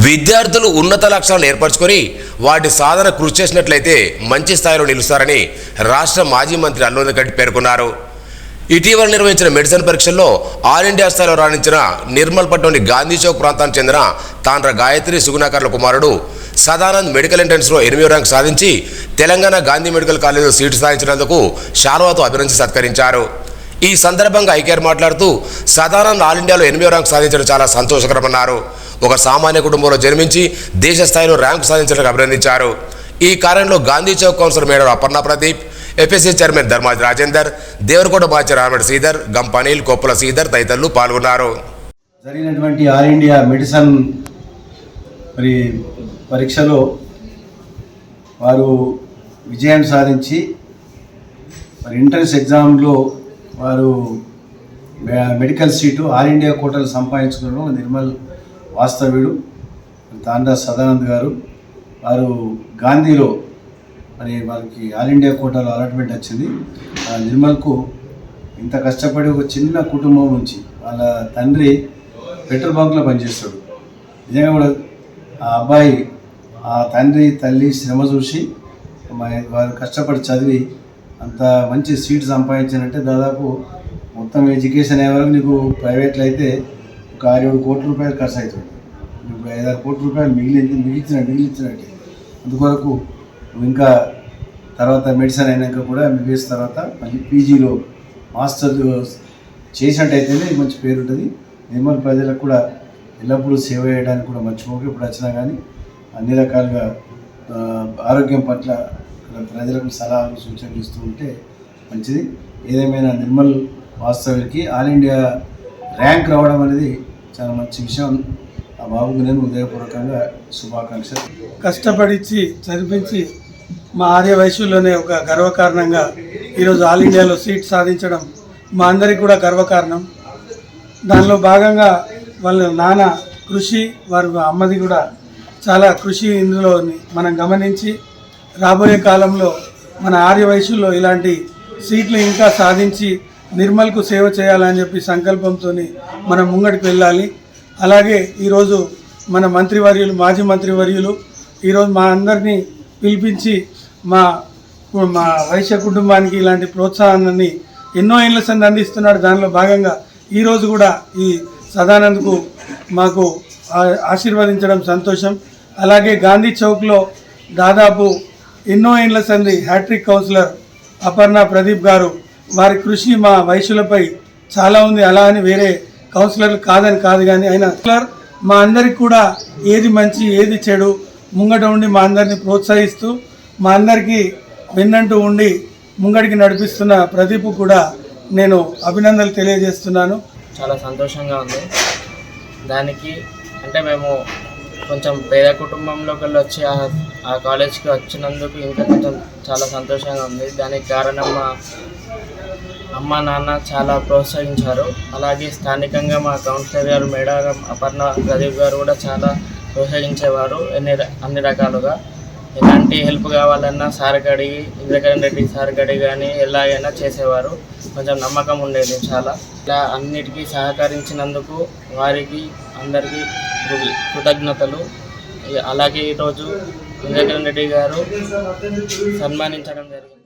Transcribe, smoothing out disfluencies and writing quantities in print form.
విద్యార్థులు ఉన్నత లక్ష్యాలను ఏర్పరచుకొని వాటి సాధన కృషి చేసినట్లయితే మంచి స్థాయిలో నిలుస్తారని రాష్ట్ర మాజీ మంత్రి అల్లు గడ్డి పేర్కొన్నారు. ఇటీవల నిర్వహించిన మెడిసిన్ పరీక్షల్లో ఆల్ ఇండియా స్థాయిలో రాణించిన నిర్మల్పట్నంలోని గాంధీ చౌక్ ప్రాంతానికి చెందిన తాండ్ర గాయత్రి సుగుణాకర్ల కుమారుడు సదానంద్ మెడికల్ ఎంట్రన్స్లో 8వ ర్యాంక్ సాధించి తెలంగాణ గాంధీ మెడికల్ కాలేజీలో సీటు సాధించినందుకు శాల్వాతో అభినందించి సత్కరించారు. ఈ సందర్భంగా ఐకేఆర్ మాట్లాడుతూ సదానంద్ ఆల్ ఇండియాలో 8వ ర్యాంక్ సాధించడం చాలా సంతోషకరమన్నారు. ఒక సామాన్య కుటుంబంలో జన్మించి దేశ స్థాయిలో ర్యాంకు సాధించడానికి అభినందించారు. ఈ కార్యంలో Gandhi Chowk councillor madam Aparna Pradeep, FSC chairman ధర్మాజ్ రాజేందర్, దేవరకోట మాచర్ రామడ్ శ్రీధర్, గంపనీల్, కొప్పుల శ్రీధర్ తదితరులు పాల్గొన్నారు. జరిగినటువంటి ఆల్ ఇండియా మెడిసిన్ పరీక్షలో వారు విజయం సాధించి ఎంట్రన్స్ ఎగ్జామ్లో వారు మెడికల్ సీటు ఆల్ ఇండియా కోటాలు సంపాదించుకోవడం నిర్మల్ వాస్తవ్యుడు తాండ్ర సదానంద్ గారు. వారు గాంధీలో వారికి ఆల్ ఇండియా కోటాలో అలాట్మెంట్ వచ్చింది. నిర్మల్కు ఇంత కష్టపడి ఒక చిన్న కుటుంబం నుంచి వాళ్ళ తండ్రి పెట్రోల్ బంక్లో పనిచేస్తాడు. నిజంగా కూడా ఆ అబ్బాయి ఆ తండ్రి తల్లి శ్రమ చూసి వారు కష్టపడి చదివి అంత మంచి సీట్ సంపాదించారంటే దాదాపు మొత్తం ఎడ్యుకేషన్ అయ్యే వరకు నీకు ప్రైవేట్లో అయితే ఒక 6-7 కోట్ల రూపాయలు ఖర్చు అవుతుంది. నీకు 5-6 కోట్ల రూపాయలు మిగిలించినట్టే. అందుకొరకు నువ్వు ఇంకా తర్వాత మెడిసిన్ అయినాక కూడా MBBS తర్వాత మళ్ళీ పీజీలో మాస్టర్ చేసినట్టయితేనే మంచి పేరు ఉంటుంది. నిర్మల్ ప్రజలకు కూడా ఎల్లప్పుడూ సేవ చేయడానికి కూడా మర్చిపోక ఇప్పుడు వచ్చినా కానీ అన్ని రకాలుగా ఆరోగ్యం పట్ల ప్రజలకు సలహాలు సూచనలు ఇస్తూ ఉంటే మంచిది. ఏదేమైనా నిర్మల్ వాస్తవ్యులకి ఆల్ ఇండియా ర్యాంక్ రావడం అనేది చాలా మంచి విషయం. ఆ బాబుకు నేను హృదయపూర్వకంగా శుభాకాంక్షలు. కష్టపడిచి చదివించి మా ఆర్య వయసులోనే ఒక గర్వకారణంగా ఈరోజు ఆల్ ఇండియాలో సీట్ సాధించడం మా అందరికీ కూడా గర్వకారణం. దానిలో భాగంగా వాళ్ళ నాన్న కృషి, వారి అమ్మది కూడా చాలా కృషి ఇందులో మనం గమనించి రాబోయే కాలంలో మన ఆర్య వయసులో ఇలాంటి సీట్లు ఇంకా సాధించి నిర్మల్కు సేవ చేయాలని చెప్పి సంకల్పంతో మనం ముంగడికి వెళ్ళాలి. అలాగే ఈరోజు మన మంత్రివర్యులు, మాజీ మంత్రివర్యులు ఈరోజు మా అందరినీ పిలిపించి మా వైశ్య కుటుంబానికి ఇలాంటి ప్రోత్సాహాన్ని ఎన్నో ఏళ్ళ సంది అందిస్తున్నాడు. దానిలో భాగంగా ఈరోజు కూడా ఈ సదానంద్కు మాకు ఆశీర్వదించడం సంతోషం. అలాగే గాంధీ చౌక్లో దాదాపు ఎన్నో ఏళ్ళ సంది హ్యాట్రిక్ కౌన్సిలర్ అపర్ణ ప్రదీప్ గారు, వారి కృషి మా వయసులపై చాలా ఉంది. అలా అని వేరే కౌన్సిలర్లు కాదని కాదు, కానీ ఆయన మా అందరికి కూడా ఏది మంచి ఏది చెడు ముంగట ఉండి మా అందరిని ప్రోత్సహిస్తూ మా అందరికీ వెన్నంటూ ఉండి ముంగడికి నడిపిస్తున్న ప్రదీప్ కూడా నేను అభినందనలు తెలియజేస్తున్నాను. చాలా సంతోషంగా ఉంది. దానికి అంటే మేము కొంచెం పేద కుటుంబంలోకి వెళ్ళి వచ్చి ఆ కాలేజ్కి వచ్చినందుకు ఇంకా కొంచెం చాలా సంతోషంగా ఉంది. దానికి కారణం మా అమ్మ నాన్న చాలా ప్రోత్సహించారు. అలాగే స్థానికంగా మా కౌన్సిలర్ గారు మేడం అపర్ణ ప్రదీప్ గారు కూడా చాలా ప్రోత్సహించేవారు. అన్ని రకాలుగా ఎలాంటి హెల్ప్ కావాలన్నా సార్ కడిగి, ఇంద్రకరణ్ రెడ్డి సార్ కడిగి కానీ ఎలాగైనా చేసేవారు. కొంచెం నమ్మకం ఉండేది చాలా. ఇలా అన్నిటికీ సహకరించినందుకు వారికి అందరికీ కృతజ్ఞతలు. అలాగే ఈరోజు ఇంద్రకరణ్ రెడ్డి గారు సన్మానించడం జరిగింది.